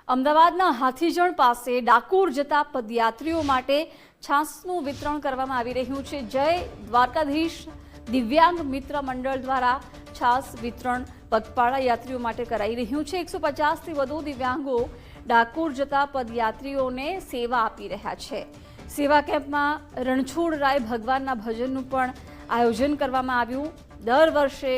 અમદાવાદના હાથીજણ પાસે ડાકોર જતા પદયાત્રીઓ માટે છાસનું વિતરણ કરવામાં આવી રહ્યું છે। જય દ્વારકાધીશ દિવ્યાંગ મિત્ર મંડળ દ્વારા છાસ વિતરણ પગપાળા યાત્રીઓ માટે કરાઈ રહ્યું છે। 150થી વધુ દિવ્યાંગો ડાકોર જતા પદયાત્રીઓને સેવા આપી રહ્યા છે। સેવા કેમ્પમાં રણછોડરાય ભગવાનના ભજનનું પણ આયોજન કરવામાં આવ્યું। દર વર્ષે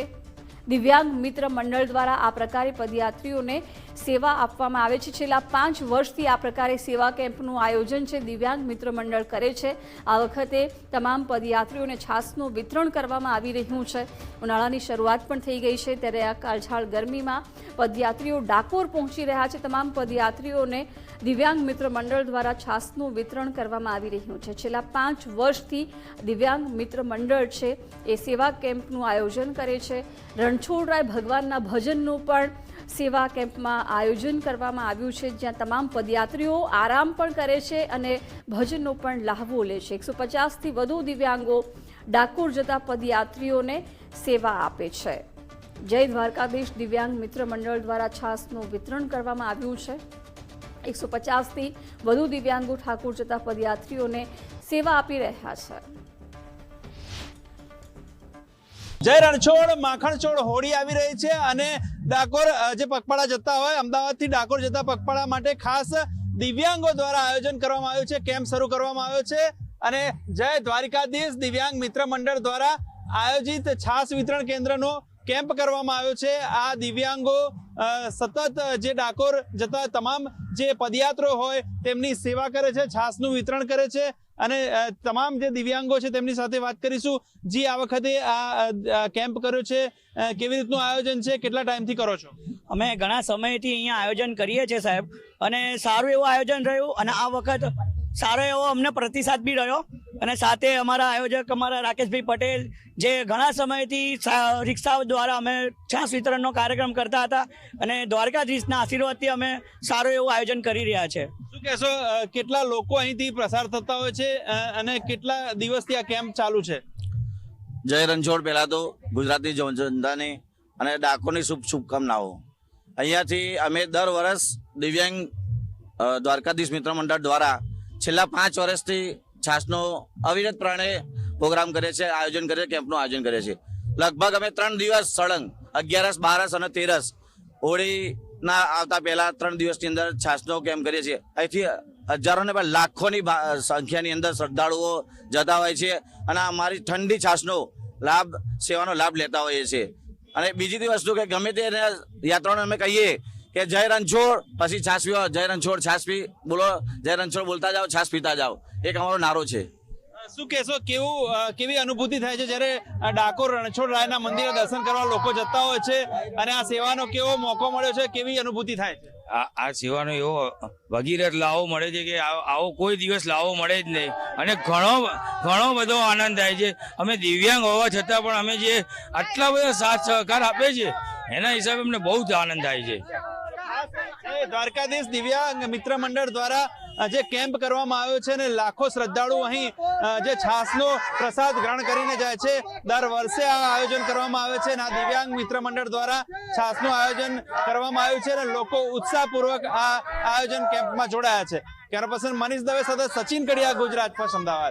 દિવ્યાંગ મિત્ર મંડળ દ્વારા આ પ્રકારે પદયાત્રીઓને સેવા આપવામાં આવે છે। છેલ્લા 5 વર્ષથી આ પ્રકારે સેવા કેમ્પનું આયોજન છે દિવ્યાંગ મિત્ર મંડળ કરે છે। આ વખતે તમામ પદયાત્રીઓને છાસનું વિતરણ કરવામાં આવી રહ્યું છે। ઉનાળાની શરૂઆત પણ થઈ ગઈ છે, ત્યારે આ કાળઝાળ ગરમીમાં પદયાત્રીઓ ડાકોર પહોંચી રહ્યા છે। તમામ પદયાત્રીઓને દિવ્યાંગ મિત્ર મંડળ દ્વારા છાસનું વિતરણ કરવામાં આવી રહ્યું છે। છેલ્લા 5 વર્ષથી દિવ્યાંગ મિત્ર મંડળ છે એ સેવા કેમ્પનું આયોજન કરે છે। રણછોડરાય ભગવાનના ભજનનું પણ સેવા કેમ્પમાં આયોજન કરવામાં આવ્યું છે, જ્યાં તમામ પદયાત્રીઓ આરામ પણ કરે છે અને ભજનનો પણ લાહવો લે છે। 150થી વધુ દિવ્યાંગો ડાકોર જતા પદયાત્રીઓને સેવા આપે છે। જય દ્વારકાધીશ દિવ્યાંગ મિત્ર મંડળ દ્વારા છાસનું વિતરણ કરવામાં આવ્યું છે। 150થી વધુ દિવ્યાંગો ઠાકોર જતા પદયાત્રીઓને સેવા આપી રહ્યા છે। જય રણછોડ માખણચોડ હોળી આવી રહી છે અને ડાકોર જે પગપાળા જતા હોય અમદાવાદથી ડાકોર જતા પગપાળા માટે ખાસ દિવ્યાંગો દ્વારા આયોજન કરવામાં આવ્યું છે, કેમ્પ શરૂ કરવામાં આવ્યો છે અને જય દ્વારકાધીશ દિવ્યાંગ મિત્ર મંડળ દ્વારા આયોજિત છાસ વિતરણ કેન્દ્રનો કેમ્પ કરવામાં આવ્યો છે। આ દિવ્યાંગો સતત જે ડાકોર જતા તમામ જે પદયાત્રીઓ હોય તેમની સેવા કરે છે, છાસનું વિતરણ કરે છે અને તમામ જે દિવ્યાંગો છે તેમની સાથે વાત કરીશું। જી, આ વખતે આ કેમ્પ કર્યો છે, કેવી રીતનું આયોજન છે, કેટલા ટાઈમથી કરો છો? અમે ઘણા સમયથી અહીંયા આયોજન કરીએ છીએ સાહેબ, અને સારું એવું આયોજન રહ્યું અને આ વખત સારો એવો અમને પ્રતિસાદ બી રહ્યો। અને સાથે અમારા આયોજક અમારા રાકેશભાઈ પટેલ જે ઘણા સમયથી રિક્ષા દ્વારા અમે છાસ વિતરણનો કાર્યક્રમ કરતા હતા અને દ્વારકાધીશના આશીર્વાદથી અમે સારું એવું આયોજન કરી રહ્યા છે। શું કહેશો, કેટલા લોકો અહીંથી પસાર થતા હોય છે અને કેટલા દિવસથી આ કેમ્પ ચાલુ છે? જય રણછોડ, પહેલા તો ગુજરાતી જનતાને અને ડાકોરની શુભકામનાઓ। અહીંયાથી અમે દર વર્ષ દિવ્યાંગ દ્વારકાધીશ મિત્ર મંડળ દ્વારા છેલ્લા 5 વર્ષથી છાસનો અવિરતપણે પ્રોગ્રામ કરે છે, આયોજન કરે છે, કેમ્પનું આયોજન કરે છે। લગભગ અમે 3 દિવસ સળંગ 11, 12 અને 13 હોળીના આવતા પહેલા 3 દિવસની અંદર છાસનો કેમ્પ કરીએ છીએ। અહીંથી હજારો ને લાખોની સંખ્યાની અંદર શ્રદ્ધાળુઓ જતા હોય છે અને અમારી ઠંડી છાસનો લાભ સેવાનો લાભ લેતા હોઈએ છીએ। અને બીજી વસ્તુ કે ગમે તે યાત્રાઓને અમે કહીએ કે જય રણછોડ પછી છાસ પીવો, જય રણછોડ છાસ પી બોલો, જય રણછોડ બોલતા જાઓ, છાસ પીતા જાઓ, એક અમારો નારો છે। શું કહેશો, કેવી અનુભૂતિ થાય છે જ્યારે ડાકોર રણછોડ રાયના મંદિરે દર્શન કરવા લોકો જતા હોય છે અને આ સેવાનો કેવો મોકો મળ્યો છે, કેવી અનુભૂતિ થાય છે? આ સેવાનો એવો ભગીરથ લાવો મળે છે કે આવો કોઈ દિવસ લાવો મળે જ નહીં અને ઘણો બધો આનંદ થાય છે। અમે દિવ્યાંગ હોવા છતાં પણ અમે જે આટલા બધા સાથ સહકાર આપે છે એના હિસાબે અમને બહુ જ આનંદ થાય છે। દ્વારકાધીશ દિવ્યાંગ મિત્ર મંડળ દ્વારા જે કેમ્પ કરવામાં આવ્યો છે અને લાખો શ્રદ્ધાળુ અહીં જે છાસનો પ્રસાદ ગ્રહણ કરીને જાય છે। દર વર્ષે આ આયોજન કરવામાં આવે છે અને આ દિવ્યાંગ મિત્ર મંડળ દ્વારા છાસનું આયોજન કરવામાં આવ્યું છે અને લોકો ઉત્સાહપૂર્વક આ આયોજન કેમ્પમાં જોડાયા છે। કેમેરા પર્સન મનીષ દવે સાથે સચિન કડિયા, ગુજરાત ફર્સ્ટ, અમદાવાદ।